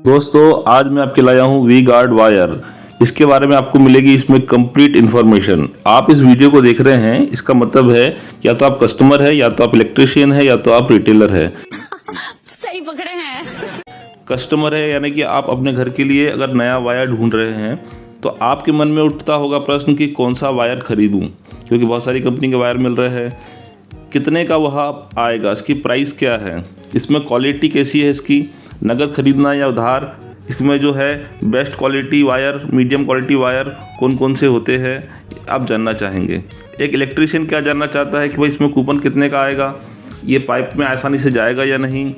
दोस्तों आज मैं आपके लाया हूँ वी गार्ड वायर। इसके बारे में आपको मिलेगी इसमें कंप्लीट इन्फॉर्मेशन। आप इस वीडियो को देख रहे हैं, इसका मतलब है या तो आप कस्टमर है, या तो आप इलेक्ट्रिशियन है, या तो आप रिटेलर है। सही पकड़े हैं। कस्टमर है यानी कि आप अपने घर के लिए अगर नया वायर ढूंढ रहे हैं तो आपके मन में उठता होगा प्रश्न कि कौन सा वायर खरीदूं, क्योंकि बहुत सारी कंपनी के वायर मिल रहे हैं। कितने का वह आएगा, इसकी प्राइस क्या है, इसमें क्वालिटी कैसी है, इसकी नगद खरीदना या उधार, इसमें जो है best quality wire, medium quality wire कौन कौन से होते हैं, आप जानना चाहेंगे। एक इलेक्ट्रिशियन क्या जानना चाहता है कि भाई इसमें कूपन कितने का आएगा, ये पाइप में आसानी से जाएगा या नहीं,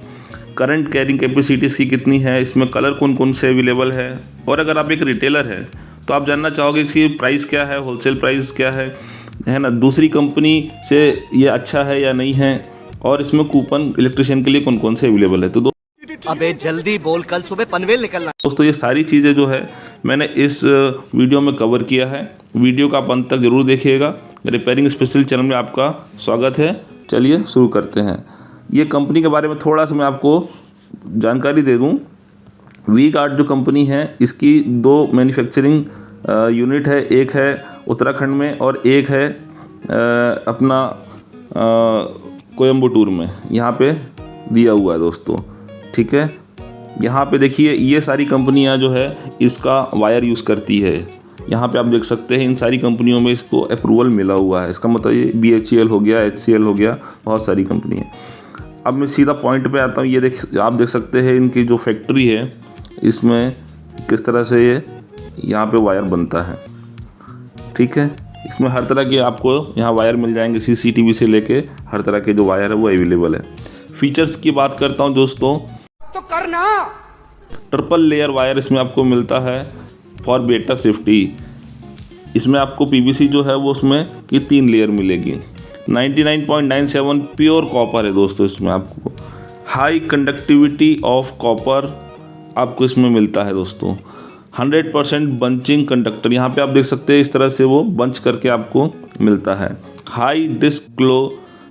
करंट कैरिंग कैपेसिटी इसकी कितनी है, इसमें कलर कौन कौन से अवेलेबल है। और अगर आप एक रिटेलर हैं तो आप जानना चाहोगे कि प्राइस क्या है, होलसेल प्राइस क्या है ना, दूसरी कंपनी से ये अच्छा है या नहीं है, और इसमें कूपन इलेक्ट्रिशियन के लिए कौन कौन से अवेलेबल है। तो अबे जल्दी बोल, कल सुबह पनवेल निकलना। दोस्तों ये सारी चीज़ें जो है मैंने इस वीडियो में कवर किया है। वीडियो का आप अंत तक जरूर देखिएगा। रिपेयरिंग स्पेशल चैनल में आपका स्वागत है। चलिए शुरू करते हैं। ये कंपनी के बारे में थोड़ा सा मैं आपको जानकारी दे दूं। वी गार्ड जो कंपनी है इसकी दो मैन्युफैक्चरिंग यूनिट है, एक है उत्तराखंड में और एक है अपना कोयम्बटूर में, यहाँ पे दिया हुआ है दोस्तों। ठीक है, यहाँ पे देखिए ये सारी कंपनियाँ जो है इसका वायर यूज़ करती है। यहाँ पे आप देख सकते हैं इन सारी कंपनियों में इसको अप्रूवल मिला हुआ है। इसका मतलब ये BHEL हो गया, HCL हो गया, बहुत सारी कंपनी है। अब मैं सीधा पॉइंट पे आता हूँ। ये आप देख सकते हैं इनकी जो फैक्ट्री है इसमें किस तरह से ये यहाँ पे वायर बनता है। ठीक है, इसमें हर तरह के आपको यहाँ वायर मिल जाएंगे, CCTV से लेके हर तरह के जो वायर है वो अवेलेबल है। फीचर्स की बात करता हूँ दोस्तों, तो करना। ट्रिपल लेयर वायर इसमें आपको मिलता है फॉर बेटर सेफ्टी। इसमें आपको PVC जो है वो उसमें की 3 लेयर मिलेगी। 99.97 प्योर कॉपर है दोस्तों। इसमें आपको हाई कंडक्टिविटी ऑफ कॉपर आपको इसमें मिलता है दोस्तों। 100% बंचिंग कंडक्टर, यहाँ पे आप देख सकते हैं इस तरह से वो बंच करके आपको मिलता है। High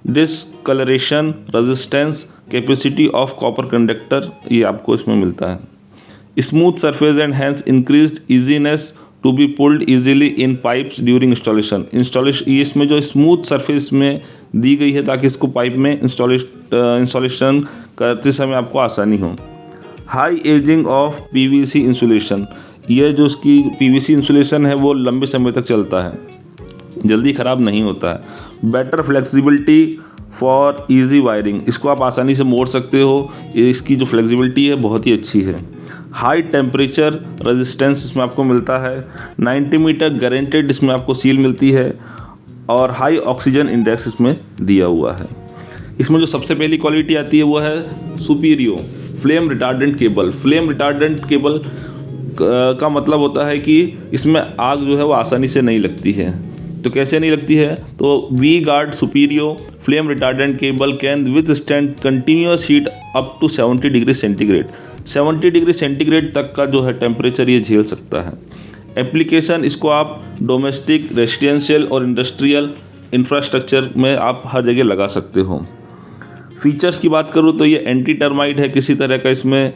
discolouration resistance capacity of copper conductor, ये आपको इसमें मिलता है। Smooth surface and hence increased easiness to be pulled easily in pipes during installation. ये इसमें जो स्मूथ सरफेस में दी गई है ताकि इसको पाइप में इंस्टॉलेशन करते समय आपको आसानी हो। High ageing of PVC insulation, ये जो इसकी PVC इंसुलेशन है वो लंबे समय तक चलता है, जल्दी ख़राब नहीं होता है। Better flexibility for easy wiring, इसको आप आसानी से मोड़ सकते हो, इसकी जो फ्लेक्सिबिलिटी है बहुत ही अच्छी है। हाई टेम्परेचर रेजिस्टेंस इसमें आपको मिलता है। 90 मीटर गारंटेड इसमें आपको सील मिलती है, और हाई ऑक्सीजन इंडेक्स इसमें दिया हुआ है। इसमें जो सबसे पहली क्वालिटी आती है वो है Superio flame retardant cable. Flame retardant cable का मतलब होता है कि इसमें आग जो है वो आसानी से नहीं लगती है। तो कैसे नहीं लगती है, तो V Guard Superio flame retardant cable can withstand continuous heat up to 70 degree centigrade. 70 degree centigrade तक का जो है टेम्परेचर ये झेल सकता है। एप्लीकेशन, इसको आप डोमेस्टिक, रेजिडेंशियल और इंडस्ट्रियल इंफ्रास्ट्रक्चर में आप हर जगह लगा सकते हो। फीचर्स की बात करूँ तो ये एंटी टर्माइट है, किसी तरह का इसमें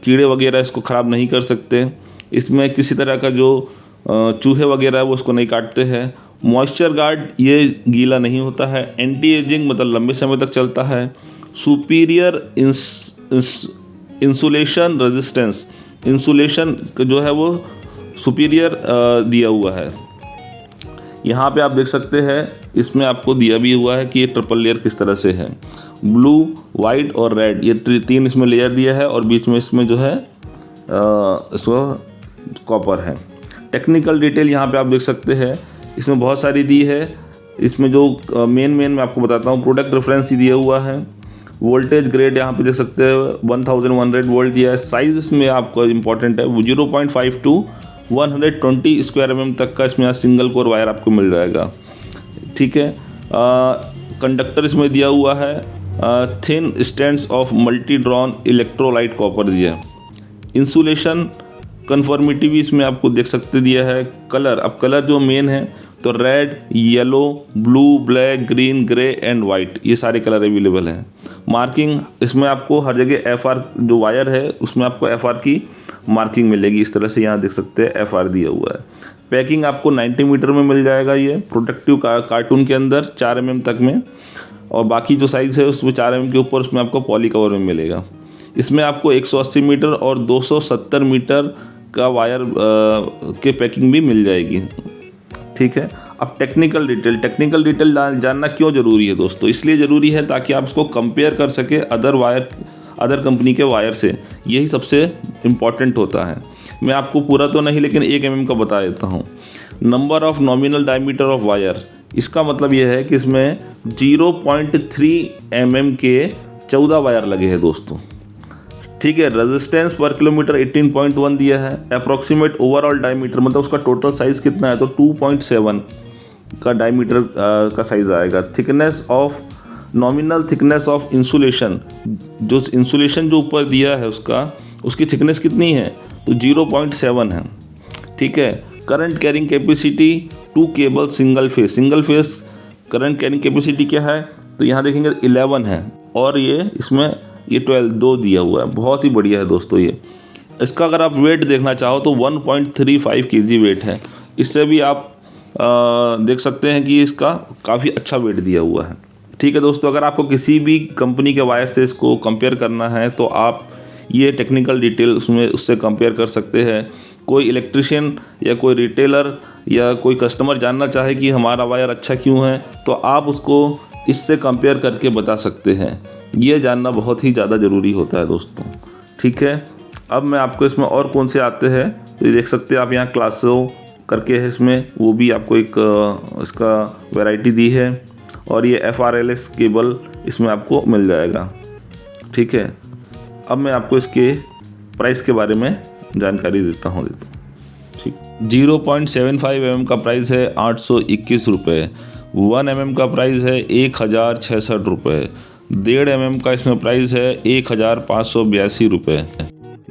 कीड़े वगैरह इसको ख़राब नहीं कर सकते। इसमें किसी तरह का जो चूहे वगैरह है वो इसको नहीं काटते हैं। मॉइस्चर गार्ड, ये गीला नहीं होता है। एंटी एजिंग मतलब लंबे समय तक चलता है। सुपीरियर इंसुलेशन रेजिस्टेंस, इंसुलेशन जो है वो सुपीरियर दिया हुआ है। यहाँ पे आप देख सकते हैं इसमें आपको दिया भी हुआ है कि ये ट्रिपल लेयर किस तरह से है। ब्लू, वाइट और रेड, ये 3 इसमें लेयर दिया है, और बीच में इसमें जो है इसको कॉपर है। टेक्निकल डिटेल यहाँ पे आप देख सकते हैं इसमें बहुत सारी दी है। इसमें जो मेन मैं आपको बताता हूँ, प्रोडक्ट रेफरेंस दिया हुआ है। वोल्टेज ग्रेड यहाँ पे देख सकते हैं 1100 वोल्ट दिया है। साइज इसमें आपको इम्पॉर्टेंट है, 0.5 to 120 स्क्वायर mm तक का इसमें सिंगल कोर वायर आपको मिल जाएगा। ठीक है, कंडक्टर इसमें दिया हुआ है। Thin stands of multi drawn electrolyte copper दिया है। इंसुलेशन कन्फर्मिटी भी इसमें आपको देख सकते दिया है। कलर, अब कलर जो मेन है तो red, yellow, blue, black, green, grey and white, ये सारे कलर अवेलेबल हैं। मार्किंग, इसमें आपको हर जगह FR जो वायर है उसमें आपको FR की मार्किंग मिलेगी। इस तरह से यहाँ देख सकते हैं FR दिया हुआ है। पैकिंग आपको 90 मीटर में मिल जाएगा, ये प्रोटेक्टिव कार्टून के अंदर 4 mm तक में, और बाकी जो साइज़ है उसमें 4 mm के ऊपर उसमें आपको पॉली कवर में मिलेगा। इसमें आपको 180 मीटर और 270 मीटर का वायर के पैकिंग भी मिल जाएगी। ठीक है, अब टेक्निकल डिटेल जानना क्यों ज़रूरी है दोस्तों? इसलिए ज़रूरी है ताकि आप उसको कंपेयर कर सके अदर कंपनी के वायर से। यही सबसे इम्पॉर्टेंट होता है। मैं आपको पूरा तो नहीं लेकिन 1 mm का बता देता हूँ। Number of nominal diameter of wire, इसका मतलब यह है कि इसमें 0.3 mm के 14 वायर लगे हैं दोस्तों। ठीक है, रेजिस्टेंस पर किलोमीटर 18.1 दिया है। अप्रॉक्सीमेट ओवरऑल डायमीटर मतलब उसका टोटल साइज़ कितना है तो 2.7 का डायमीटर का साइज़ आएगा। Thickness of nominal thickness of insulation, जो इंसुलेशन जो ऊपर दिया है उसकी थिकनेस कितनी है तो 0.7 है। ठीक है, current carrying capacity 2 cable single phase current carrying capacity क्या है तो यहाँ देखेंगे 11 है, और इसमें 12 दिया हुआ है। बहुत ही बढ़िया है दोस्तों। ये इसका अगर आप वेट देखना चाहो तो 1.35 kg वेट है। इससे भी आप देख सकते हैं कि इसका काफ़ी अच्छा वेट दिया हुआ है। ठीक है दोस्तों, अगर आपको किसी भी कंपनी के वायर से इसको कंपेयर करना है तो आप ये टेक्निकल डिटेल उससे कंपेयर कर सकते हैं। कोई इलेक्ट्रिशियन या कोई रिटेलर या कोई कस्टमर जानना चाहे कि हमारा वायर अच्छा क्यों है तो आप उसको इससे कंपेयर करके बता सकते हैं। ये जानना बहुत ही ज़्यादा ज़रूरी होता है दोस्तों। ठीक है, अब मैं आपको इसमें और कौन से आते हैं तो ये देख सकते हैं आप, यहाँ क्लासो करके है इसमें, वो भी आपको एक इसका वैरायटी दी है, और ये FRLS केबल इसमें आपको मिल जाएगा। ठीक है, अब मैं आपको इसके प्राइस के बारे में जानकारी देता हूँ। ठीक, 0.75 mm का प्राइस है 821 रुपये, 1 mm का प्राइस है 1066 रुपये, 1.5 mm का इसमें प्राइस है 1582 रुपये,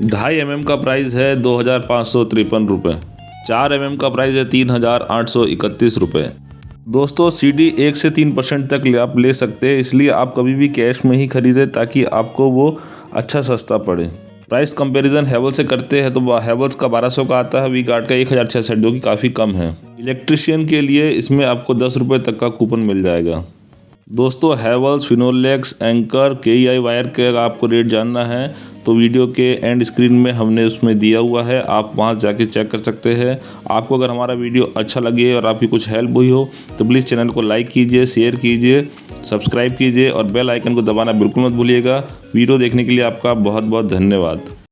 2.5 mm का प्राइस है 2553 रुपये, 4 mm का प्राइस है 3831 रुपये। दोस्तों CD 1 से 3% तक आप ले सकते हैं, इसलिए आप कभी भी कैश में ही खरीदें ताकि आपको वो अच्छा सस्ता पड़े। प्राइस कंपैरिजन हैवेल्स से करते हैं तो हैवेल्स का 1200 का आता है, वी-गार्ड का 1066, जो कि काफ़ी कम है। इलेक्ट्रिशियन के लिए इसमें आपको 10 रुपये तक का कूपन मिल जाएगा। दोस्तों Havells, Finolex, anchor, KEI wire के अगर आपको रेट जानना है तो वीडियो के एंड स्क्रीन में हमने उसमें दिया हुआ है, आप वहां जाके चेक कर सकते हैं। आपको अगर हमारा वीडियो अच्छा लगे और आपकी कुछ हेल्प हुई हो तो प्लीज़ चैनल को लाइक कीजिए, शेयर कीजिए, सब्सक्राइब कीजिए और बेल आइकन को दबाना बिल्कुल मत भूलिएगा। वीडियो देखने के लिए आपका बहुत बहुत धन्यवाद।